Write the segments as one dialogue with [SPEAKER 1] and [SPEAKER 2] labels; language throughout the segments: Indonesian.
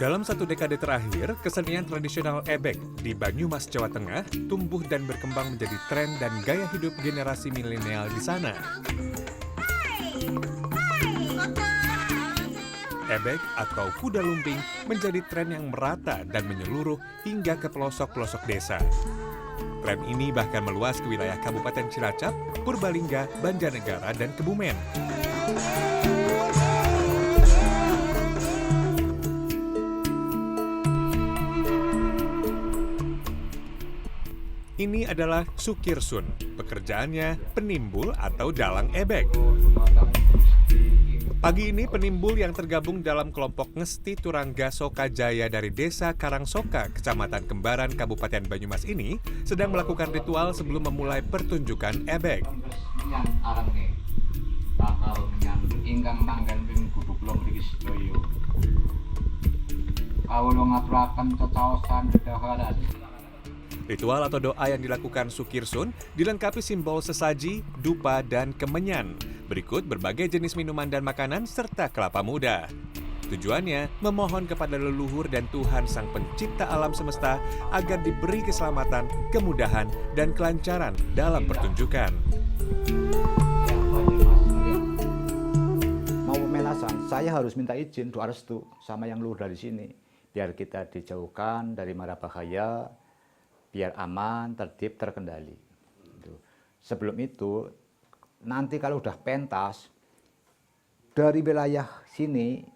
[SPEAKER 1] Dalam satu dekade terakhir, kesenian tradisional ebek di Banyumas, Jawa Tengah tumbuh dan berkembang menjadi tren dan gaya hidup generasi milenial di sana. Ebek atau kuda lumping menjadi tren yang merata dan menyeluruh hingga ke pelosok-pelosok desa. Tren ini bahkan meluas ke wilayah Kabupaten Cilacap, Purbalingga, Banjarnegara, dan Kebumen. Ini adalah Sukirsun, pekerjaannya penimbul atau dalang ebek. Pagi ini penimbul yang tergabung dalam kelompok Ngesti Turangga Sokajaya dari Desa Karangsoka, Kecamatan Kembaran, Kabupaten Banyumas ini sedang melakukan ritual sebelum memulai pertunjukan ebek. Ritual atau doa yang dilakukan Sukirsun dilengkapi simbol sesaji, dupa, dan kemenyan. Berikut berbagai jenis minuman dan makanan serta kelapa muda. Tujuannya memohon kepada leluhur dan Tuhan Sang Pencipta alam semesta agar diberi keselamatan, kemudahan, dan kelancaran dalam pertunjukan.
[SPEAKER 2] Mau pementasan, saya harus minta izin doa restu sama yang luhur dari sini. Biar kita dijauhkan dari mara bahaya, biar aman, tertib, terkendali. Sebelum itu, nanti kalau udah pentas, dari wilayah sini,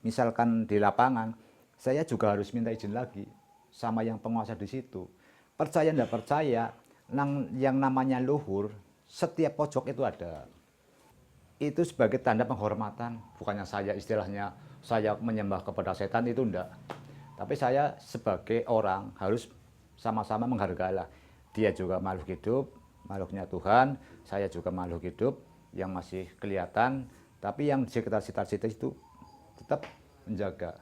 [SPEAKER 2] misalkan di lapangan, saya juga harus minta izin lagi sama yang penguasa di situ. Percaya nggak percaya, yang namanya luhur, setiap pojok itu ada. Itu sebagai tanda penghormatan, bukannya saya istilahnya, saya menyembah kepada setan, itu enggak. Tapi saya sebagai orang harus sama-sama menghargailah. Dia juga makhluk hidup, makhluknya Tuhan, saya juga makhluk hidup yang masih kelihatan, tapi yang di sekitar situ itu tetap menjaga.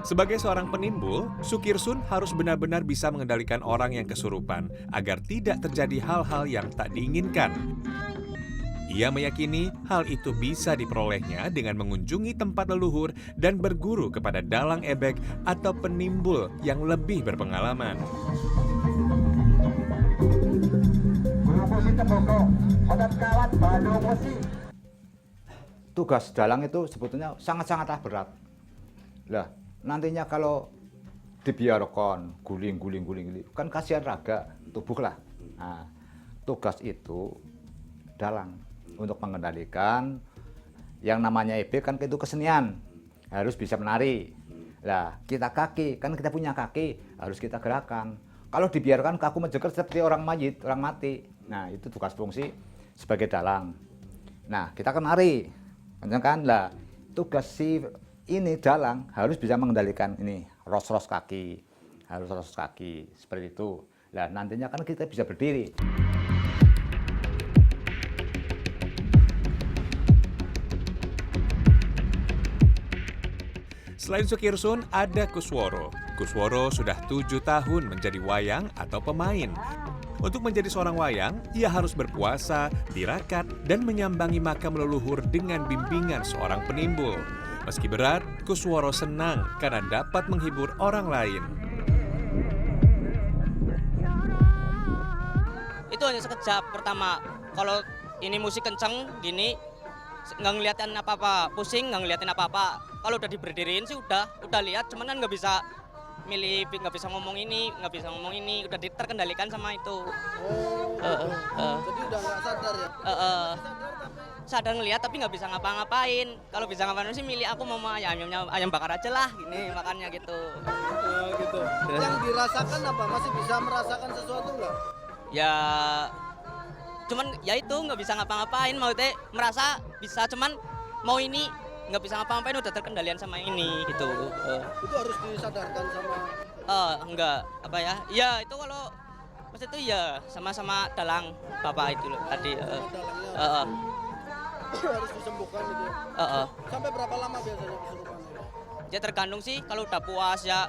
[SPEAKER 1] Sebagai seorang penimbul, Sukirsun harus benar-benar bisa mengendalikan orang yang kesurupan agar tidak terjadi hal-hal yang tak diinginkan. Ia meyakini hal itu bisa diperolehnya dengan mengunjungi tempat leluhur dan berguru kepada dalang ebek atau penimbul yang lebih berpengalaman.
[SPEAKER 2] Tugas dalang itu sebetulnya sangat-sangatlah berat. Lah, nantinya kalau dibiarkan guling, kan kasihan raga, tubuh lah. Nah, tugas itu dalang untuk mengendalikan yang namanya ebek kan itu kesenian, harus bisa menari. Lah, kita kaki, kan kita punya kaki, harus kita gerakan. Kalau dibiarkan kaku menjeger seperti orang mayit, orang mati. Nah, itu tugas fungsi sebagai dalang. Nah, kita kan nari, kan lah. Tugas si ini dalang harus bisa mengendalikan ini ros-ros kaki, harus ros kaki seperti itu. Lah, nantinya kan kita bisa berdiri.
[SPEAKER 1] Selain Sukirsun, ada Kusworo. Kusworo sudah 7 tahun menjadi wayang atau pemain. Untuk menjadi seorang wayang, ia harus berpuasa, tirakat, dan menyambangi makam leluhur dengan bimbingan seorang penimbul. Meski berat, Kusworo senang karena dapat menghibur orang lain.
[SPEAKER 3] Itu hanya sekejap. Pertama, kalau ini musik kenceng gini, nggak ngeliatin apa-apa, pusing nggak ngeliatin apa-apa. Kalau udah diberdiriin sih udah lihat, cuman kan nggak bisa milih, nggak bisa ngomong ini, udah terkendalikan sama itu.
[SPEAKER 4] Jadi udah nggak sadar ya?
[SPEAKER 3] Sadar ngelihat tapi nggak bisa ngapa-ngapain. Kalau bisa ngapain sih milih aku mau ayam bakar aja lah, gini makannya gitu.
[SPEAKER 4] Gitu. Yang dirasakan apa? Masih bisa merasakan sesuatu nggak?
[SPEAKER 3] Ya, cuman ya itu nggak bisa ngapa-ngapain, maksudnya merasa bisa, cuman mau ini nggak bisa ngapa-ngapain, udah terkendalian sama ini gitu.
[SPEAKER 4] Itu harus disadarkan sama
[SPEAKER 3] enggak apa ya, ya itu kalau pas itu ya sama-sama dalang bapak itu loh tadi.
[SPEAKER 4] harus disembuhkan gitu ya. Sampai berapa lama biasanya kesurupan?
[SPEAKER 3] Ya tergantung sih, kalau udah puas ya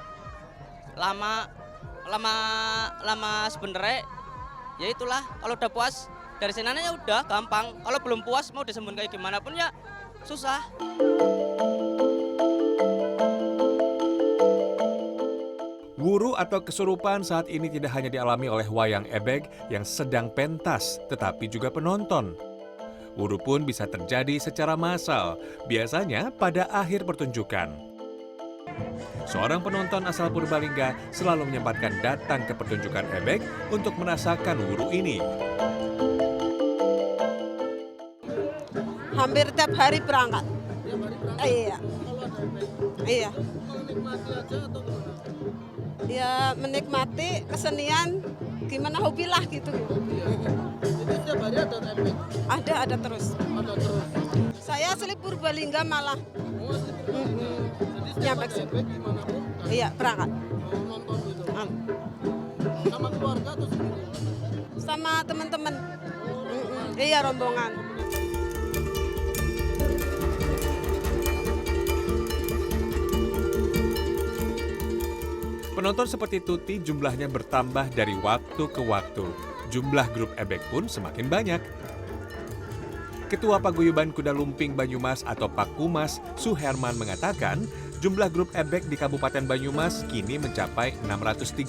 [SPEAKER 3] lama sebenarnya ya itulah, kalau udah puas dari sananya ya udah gampang. Kalau belum puas mau disembun kayak gimana pun ya susah.
[SPEAKER 1] Wuru atau kesurupan saat ini tidak hanya dialami oleh wayang ebeg yang sedang pentas, tetapi juga penonton. Wuru pun bisa terjadi secara massal, biasanya pada akhir pertunjukan. Seorang penonton asal Purbalingga selalu menyempatkan datang ke pertunjukan ebeg untuk merasakan wuru ini.
[SPEAKER 5] Hampir tiap hari berangkat. Iya. Iya.
[SPEAKER 4] Menikmati aja atau gimana?
[SPEAKER 5] Ya menikmati kesenian, gimana hobi lah gitu.
[SPEAKER 4] Itu setiap hari ada efek?
[SPEAKER 5] Ada terus.
[SPEAKER 4] Ada terus.
[SPEAKER 5] Saya asli Purbalingga malah.
[SPEAKER 4] Oh, jadi
[SPEAKER 5] Nyampe
[SPEAKER 4] setiap
[SPEAKER 5] sini.
[SPEAKER 4] efek gimana pun?
[SPEAKER 5] Iya berangkat.
[SPEAKER 4] Oh, nonton gitu. Sama keluarga atau sendiri?
[SPEAKER 5] Sama teman-teman. Iya rombongan.
[SPEAKER 1] Penonton seperti Tuti jumlahnya bertambah dari waktu ke waktu. Jumlah grup ebeg pun semakin banyak. Ketua Paguyuban Kuda Lumping Banyumas atau Pakumas, Suherman mengatakan, jumlah grup ebeg di Kabupaten Banyumas kini mencapai 630.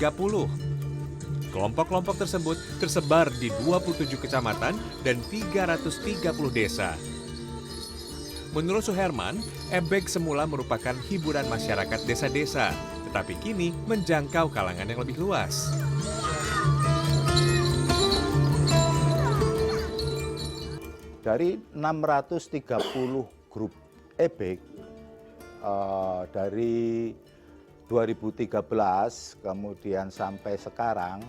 [SPEAKER 1] Kelompok-kelompok tersebut tersebar di 27 kecamatan dan 330 desa. Menurut Suherman, ebeg semula merupakan hiburan masyarakat desa-desa, tetapi kini menjangkau kalangan yang lebih luas.
[SPEAKER 6] Dari 630 grup ebeg dari 2013 kemudian sampai sekarang,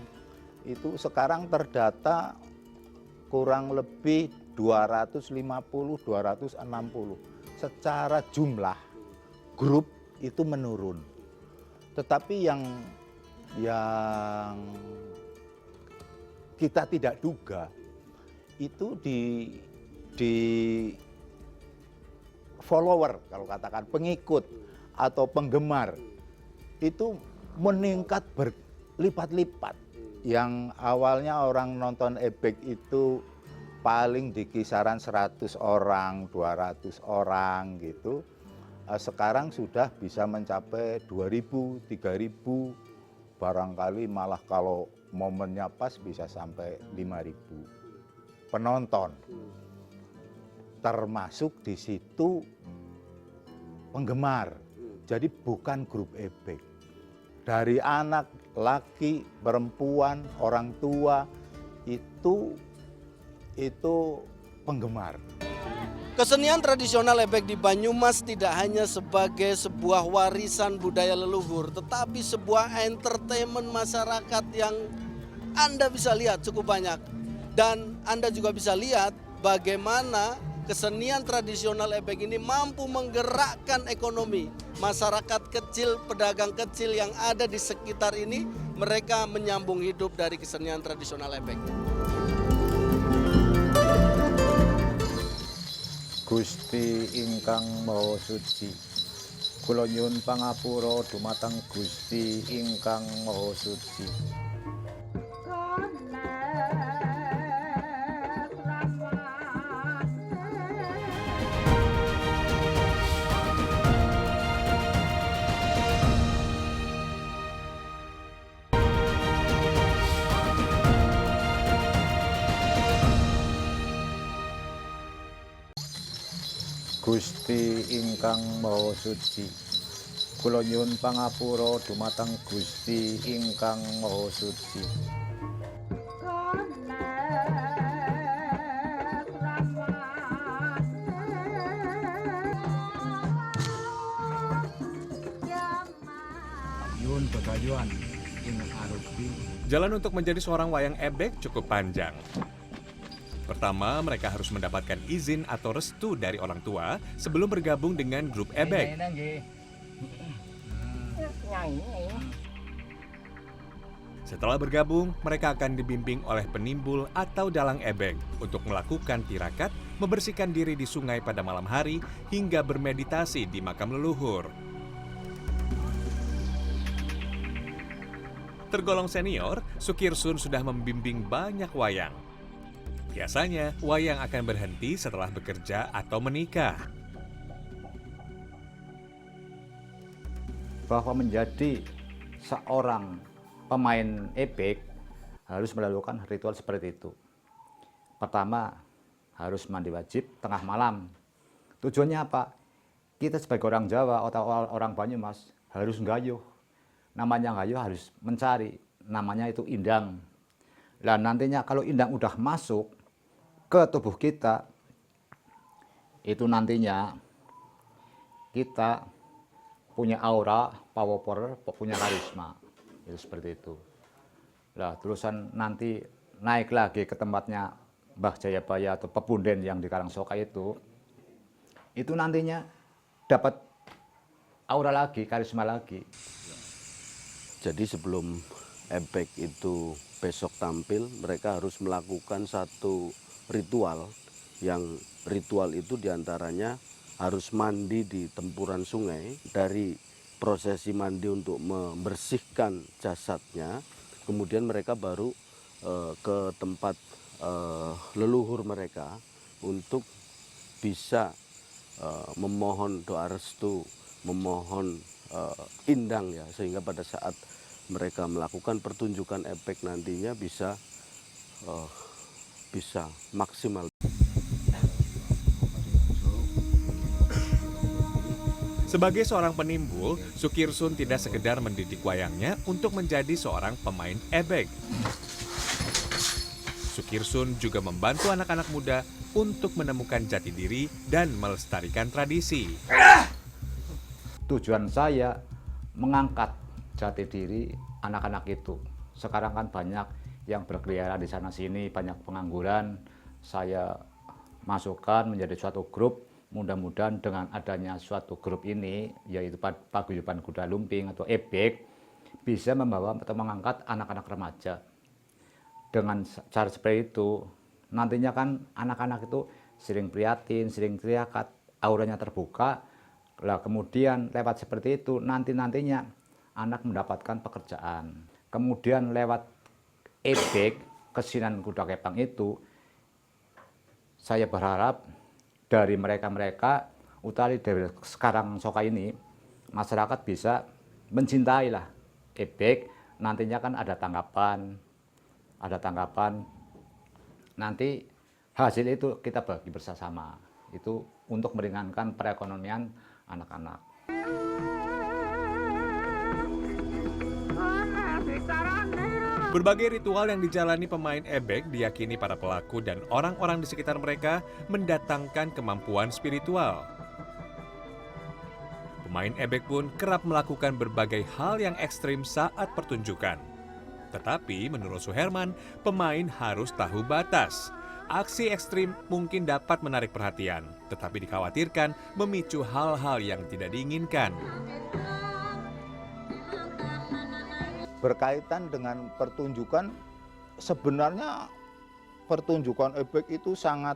[SPEAKER 6] itu sekarang terdata kurang lebih 250-260. Secara jumlah grup itu menurun. Tetapi yang kita tidak duga itu di follower, kalau katakan pengikut atau penggemar itu meningkat berlipat-lipat. Yang awalnya orang nonton ebeg itu paling di kisaran 100 orang, 200 orang gitu. Sekarang sudah bisa mencapai 2.000, 3.000, barangkali malah kalau momennya pas bisa sampai 5.000 penonton. Termasuk di situ penggemar, jadi bukan grup ebeg. Dari anak, laki, perempuan, orang tua, itu penggemar.
[SPEAKER 4] Kesenian tradisional ebeg di Banyumas tidak hanya sebagai sebuah warisan budaya leluhur, tetapi sebuah entertainment masyarakat yang Anda bisa lihat cukup banyak. Dan Anda juga bisa lihat bagaimana kesenian tradisional ebeg ini mampu menggerakkan ekonomi. Masyarakat kecil, pedagang kecil yang ada di sekitar ini, mereka menyambung hidup dari kesenian tradisional ebeg.
[SPEAKER 2] Gusti ingkang Maha Suci, kula nyuwun pangapura dumateng Gusti ingkang Maha Suci. Gusti ingkang Maha Suci, kula nyuwun pangapura dumateng Gusti ingkang Maha Suci.
[SPEAKER 1] Jalan untuk menjadi seorang wayang ebeg cukup panjang. Pertama, mereka harus mendapatkan izin atau restu dari orang tua sebelum bergabung dengan grup ebeg. Setelah bergabung, mereka akan dibimbing oleh penimbul atau dalang ebeg untuk melakukan tirakat, membersihkan diri di sungai pada malam hari, hingga bermeditasi di makam leluhur. Tergolong senior, Sukirsun sudah membimbing banyak wayang. Biasanya, wayang akan berhenti setelah bekerja atau menikah.
[SPEAKER 2] Bahwa menjadi seorang pemain ebek harus melakukan ritual seperti itu. Pertama, harus mandi wajib tengah malam. Tujuannya apa? Kita sebagai orang Jawa atau orang Banyumas harus nggayuh. Namanya nggayuh harus mencari, namanya itu indang. Nah nantinya kalau indang udah masuk ke tubuh kita, itu nantinya kita punya aura, power, punya karisma. Itu seperti itu. Nah, terusan nanti naik lagi ke tempatnya Mbah Jayabaya atau Pepunden yang di Karangsoka itu nantinya dapat aura lagi, karisma lagi.
[SPEAKER 4] Jadi sebelum ebek itu besok tampil, mereka harus melakukan satu ritual, yang ritual itu diantaranya harus mandi di tempuran sungai. Dari prosesi mandi untuk membersihkan jasadnya, kemudian mereka baru ke tempat leluhur mereka untuk bisa memohon doa restu, memohon indang ya, sehingga pada saat mereka melakukan pertunjukan ebek nantinya bisa maksimal.
[SPEAKER 1] Sebagai seorang penimbul, Sukirsun tidak sekedar mendidik wayangnya untuk menjadi seorang pemain ebek. Sukirsun juga membantu anak-anak muda untuk menemukan jati diri dan melestarikan tradisi.
[SPEAKER 2] Tujuan saya mengangkat jati diri anak-anak itu. Sekarang kan banyak yang berkeliaran di sana-sini, banyak pengangguran. Saya masukkan menjadi suatu grup. Mudah-mudahan dengan adanya suatu grup ini, yaitu Paguyuban Kuda Lumping atau ebek, bisa membawa atau mengangkat anak-anak remaja. Dengan cara seperti itu, nantinya kan anak-anak itu sering prihatin, sering teriakat, auranya terbuka. Lah kemudian lewat seperti itu, nantinya anak mendapatkan pekerjaan. Kemudian lewat ebek, kesenian kuda kepang itu, saya berharap dari mereka-mereka, utali dari sekarang Soka ini, masyarakat bisa mencintai lah ebek. Nantinya kan ada tanggapan, nanti hasil itu kita bagi bersama, itu untuk meringankan perekonomian anak-anak.
[SPEAKER 1] Berbagai ritual yang dijalani pemain ebek diyakini para pelaku dan orang-orang di sekitar mereka mendatangkan kemampuan spiritual. Pemain ebek pun kerap melakukan berbagai hal yang ekstrim saat pertunjukan. Tetapi menurut Suherman, pemain harus tahu batas. Aksi ekstrim mungkin dapat menarik perhatian, tetapi dikhawatirkan memicu hal-hal yang tidak diinginkan.
[SPEAKER 6] Berkaitan dengan pertunjukan, sebenarnya pertunjukan ebek itu sangat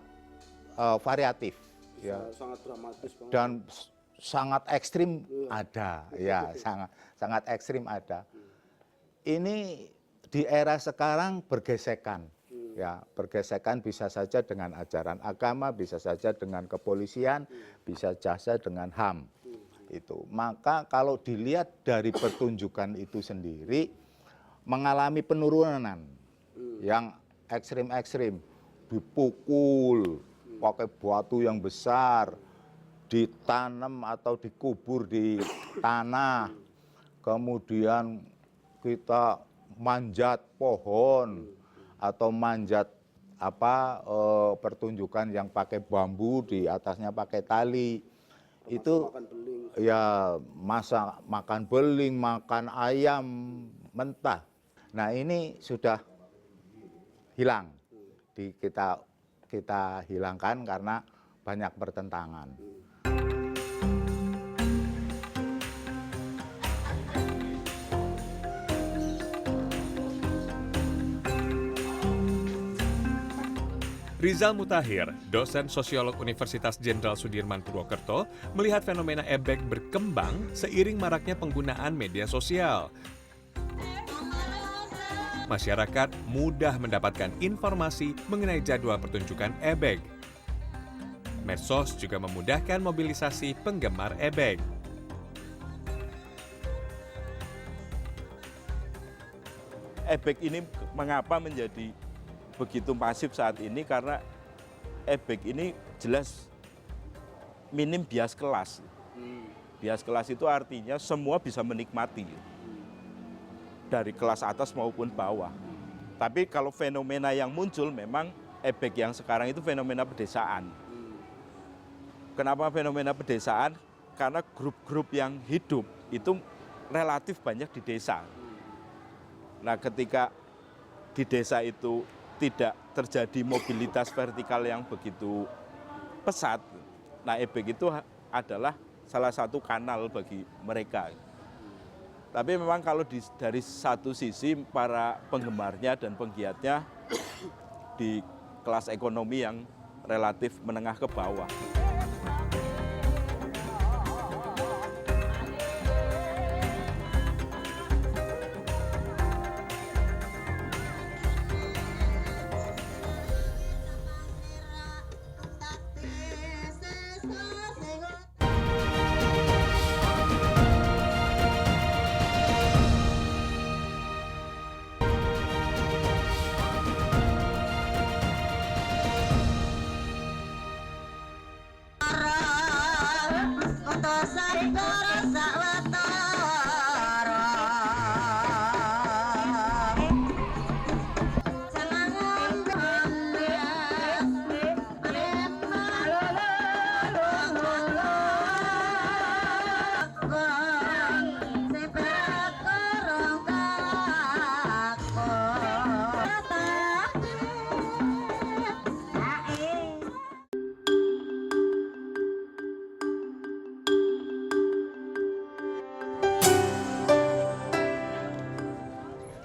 [SPEAKER 6] variatif, ya,
[SPEAKER 4] sangat dramatis banget.
[SPEAKER 6] dan sangat ekstrim ada, ya, sangat ekstrim ada. Ini di era sekarang bergesekan, ya, bergesekan bisa saja dengan ajaran agama, bisa saja dengan kepolisian, bisa saja dengan HAM. Itu maka kalau dilihat dari pertunjukan itu sendiri mengalami penurunan yang ekstrim-ekstrim, dipukul pakai batu yang besar, ditanam atau dikubur di tanah, kemudian kita manjat pohon atau manjat pertunjukan yang pakai bambu, di atasnya pakai tali. Itu ya makan beling, makan ayam mentah. Nah ini sudah hilang, kita hilangkan karena banyak pertentangan.
[SPEAKER 1] Rizal Mutahir, dosen sosiolog Universitas Jenderal Sudirman Purwokerto, melihat fenomena ebek berkembang seiring maraknya penggunaan media sosial. masyarakat mudah mendapatkan informasi mengenai jadwal pertunjukan ebeg. Medsos juga memudahkan mobilisasi penggemar ebeg.
[SPEAKER 7] Ebeg ini mengapa menjadi begitu masif saat ini, karena ebeg ini jelas minim bias kelas. Bias kelas itu artinya semua bisa menikmati, dari kelas atas maupun bawah. Tapi kalau fenomena yang muncul memang ebeg yang sekarang itu fenomena pedesaan. Kenapa fenomena pedesaan? Karena grup-grup yang hidup itu relatif banyak di desa. Nah, ketika di desa itu tidak terjadi mobilitas vertikal yang begitu pesat, nah ebeg itu adalah salah satu kanal bagi mereka. Tapi memang kalau dari satu sisi para penggemarnya dan penggiatnya di kelas ekonomi yang relatif menengah ke bawah.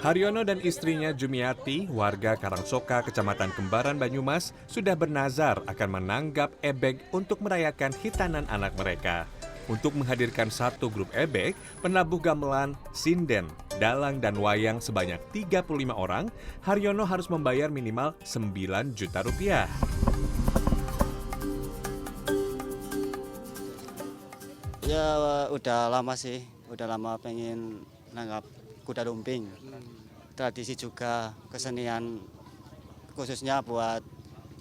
[SPEAKER 1] Haryono dan istrinya Jumiati, warga Karangsoka, Kecamatan Kembaran, Banyumas, sudah bernazar akan menanggap ebeg untuk merayakan hitanan anak mereka. Untuk menghadirkan satu grup ebeg, penabuh gamelan, sinden, dalang, dan wayang sebanyak 35 orang, Haryono harus membayar minimal 9 juta rupiah.
[SPEAKER 8] Ya udah lama sih, udah lama pengen nanggap kuda lumping. Tradisi juga kesenian khususnya buat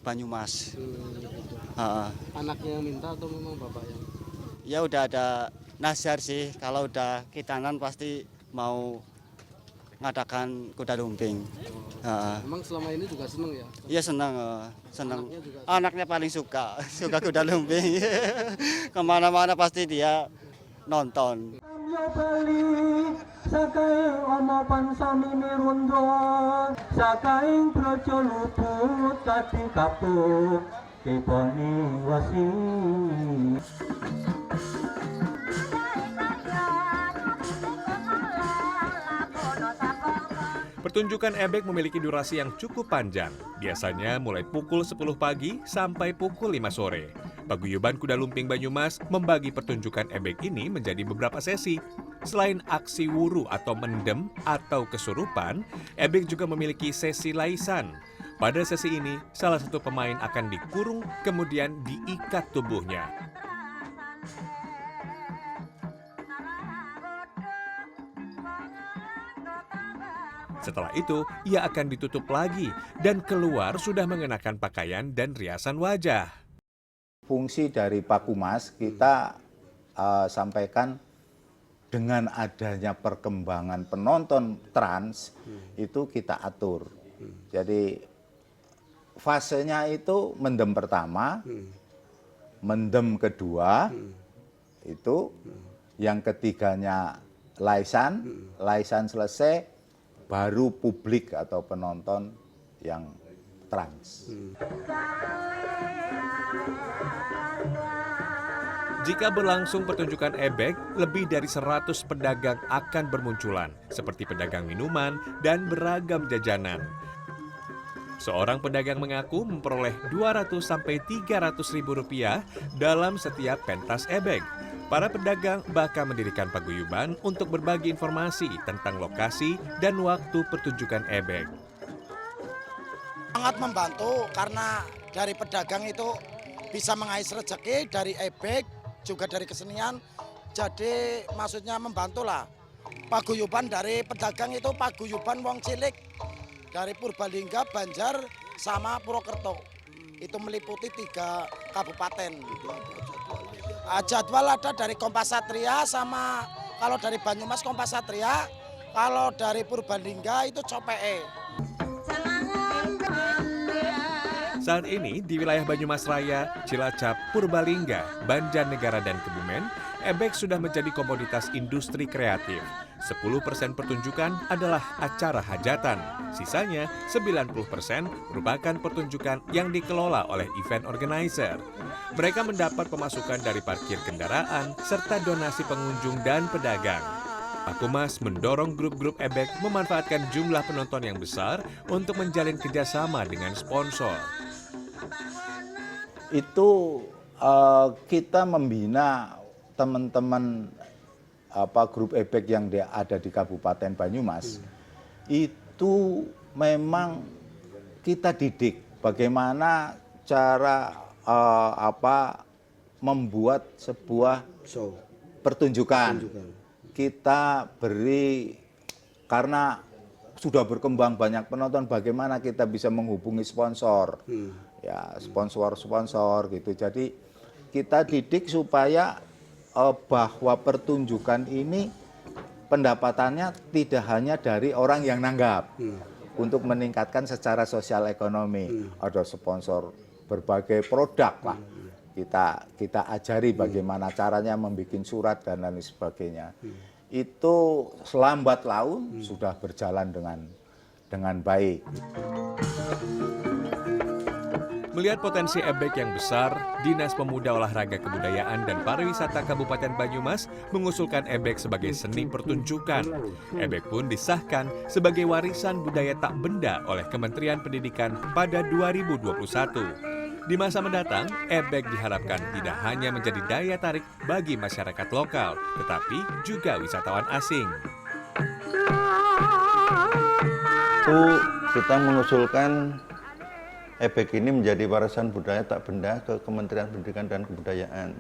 [SPEAKER 8] Banyumas.
[SPEAKER 4] Anaknya yang minta atau memang bapak yang?
[SPEAKER 8] Ya udah ada nazar sih, kalau udah hitanan pasti mau ngadakan kuda lumping.
[SPEAKER 4] Emang selama ini juga seneng ya?
[SPEAKER 8] Iya senang, senang.
[SPEAKER 4] Anaknya juga
[SPEAKER 8] Anaknya paling suka kuda lumping. Kemana-mana pasti dia nonton.
[SPEAKER 9] Sakaing ono pansami mirundo, sakaing projo luput kading kapuk, keboni wasi.
[SPEAKER 1] Pertunjukan ebeg memiliki durasi yang cukup panjang, biasanya mulai pukul 10 pagi sampai pukul 5 sore. Paguyuban Kuda Lumping Banyumas membagi pertunjukan ebeg ini menjadi beberapa sesi. Selain aksi wuru atau mendem atau kesurupan, ebeg juga memiliki sesi laisan. Pada sesi ini, salah satu pemain akan dikurung kemudian diikat tubuhnya. Setelah itu, ia akan ditutup lagi dan keluar sudah mengenakan pakaian dan riasan wajah.
[SPEAKER 6] Fungsi dari Pakumas kita sampaikan dengan adanya perkembangan penonton trans itu kita atur. Jadi fasenya itu mendem pertama, mendem kedua, itu yang ketiganya laisan, laisan selesai, baru publik atau penonton yang trans.
[SPEAKER 1] Jika berlangsung pertunjukan ebeg, lebih dari 100 pedagang akan bermunculan, seperti pedagang minuman dan beragam jajanan. Seorang pedagang mengaku memperoleh 200 sampai 300 ribu rupiah dalam setiap pentas ebeg. Para pedagang bahkan mendirikan paguyuban untuk berbagi informasi tentang lokasi dan waktu pertunjukan ebek.
[SPEAKER 10] Sangat membantu karena dari pedagang itu bisa mengais rezeki, dari ebek juga dari kesenian. Jadi maksudnya membantulah. Paguyuban dari pedagang itu paguyuban wong cilik dari Purbalingga, Banjar, sama Purwokerto. Itu meliputi 3 kabupaten. Jadwal ada dari Kompas Satria sama kalau dari Banyumas Kompas Satria, kalau dari Purbalingga itu Copee.
[SPEAKER 1] Saat ini di wilayah Banyumas Raya, Cilacap, Purbalingga, Banjarnegara, dan Kebumen, ebek sudah menjadi komoditas industri kreatif. 10% pertunjukan adalah acara hajatan. Sisanya 90% merupakan pertunjukan yang dikelola oleh event organizer. Mereka mendapat pemasukan dari parkir kendaraan serta donasi pengunjung dan pedagang. Pakumas mendorong grup-grup ebek memanfaatkan jumlah penonton yang besar untuk menjalin kerjasama dengan sponsor.
[SPEAKER 6] Itu kita membina teman-teman grup ebek yang ada di Kabupaten Banyumas. Itu memang kita didik bagaimana cara membuat sebuah pertunjukan. Kita beri, karena sudah berkembang banyak penonton, bagaimana kita bisa menghubungi sponsor, ya sponsor gitu. Jadi kita didik supaya bahwa pertunjukan ini pendapatannya tidak hanya dari orang yang nanggap, untuk meningkatkan secara sosial ekonomi. Ada sponsor berbagai produk lah. Kita ajari bagaimana caranya membuat surat dan lain sebagainya. Itu selambat laun sudah berjalan dengan baik.
[SPEAKER 1] Melihat potensi ebek yang besar, Dinas Pemuda Olahraga Kebudayaan dan Pariwisata Kabupaten Banyumas mengusulkan ebek sebagai seni pertunjukan. Ebek pun disahkan sebagai warisan budaya tak benda oleh Kementerian Pendidikan pada 2021. Di masa mendatang, ebek diharapkan tidak hanya menjadi daya tarik bagi masyarakat lokal, tetapi juga wisatawan asing.
[SPEAKER 11] Itu kita mengusulkan ebek ini menjadi warisan budaya tak benda ke Kementerian Pendidikan dan Kebudayaan.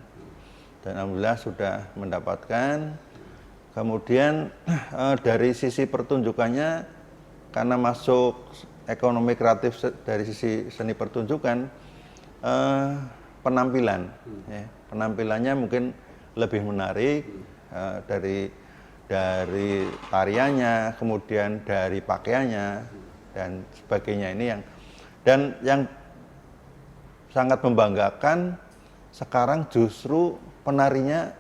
[SPEAKER 11] Dan alhamdulillah sudah mendapatkan. Kemudian dari sisi pertunjukannya, karena masuk ekonomi kreatif dari sisi seni pertunjukan, penampilan, ya, penampilannya mungkin lebih menarik dari tariannya, kemudian dari pakaiannya dan sebagainya. Ini yang sangat membanggakan, sekarang justru penarinya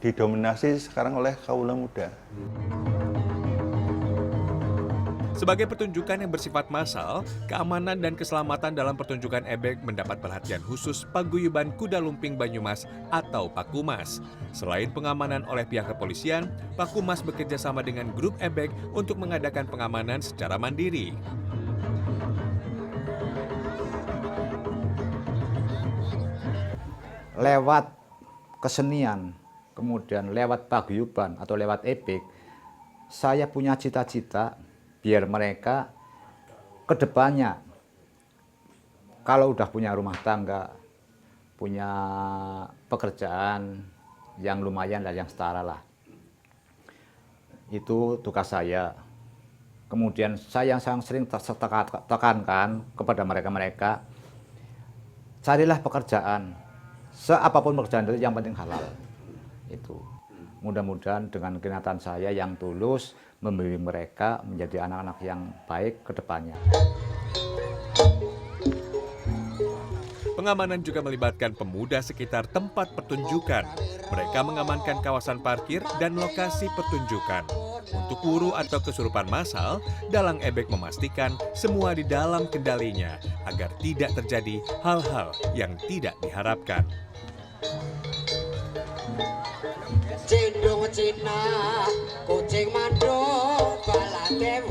[SPEAKER 11] didominasi sekarang oleh kaula muda.
[SPEAKER 1] Sebagai pertunjukan yang bersifat massal, keamanan dan keselamatan dalam pertunjukan ebek mendapat perhatian khusus Paguyuban Kuda Lumping Banyumas atau Pakumas. Selain pengamanan oleh pihak kepolisian, Pakumas bekerja sama dengan grup ebek untuk mengadakan pengamanan secara mandiri.
[SPEAKER 2] Lewat kesenian, kemudian lewat paguyuban atau lewat ebek, saya punya cita-cita biar mereka ke depannya kalau udah punya rumah tangga, punya pekerjaan yang lumayan dan yang setara lah. Itu tugas saya. Kemudian saya yang sering tekankan kepada mereka, carilah pekerjaan. Seapapun pekerjaan itu yang penting halal. Itu. Mudah-mudahan dengan kenyataan saya yang tulus membimbing mereka menjadi anak-anak yang baik ke depannya.
[SPEAKER 1] Pengamanan juga melibatkan pemuda sekitar tempat pertunjukan. Mereka mengamankan kawasan parkir dan lokasi pertunjukan. Untuk wuru atau kesurupan massal, dalang ebek memastikan semua di dalam kendalinya agar tidak terjadi hal-hal yang tidak diharapkan.
[SPEAKER 12] Cindung Cina, kucing mandung, balade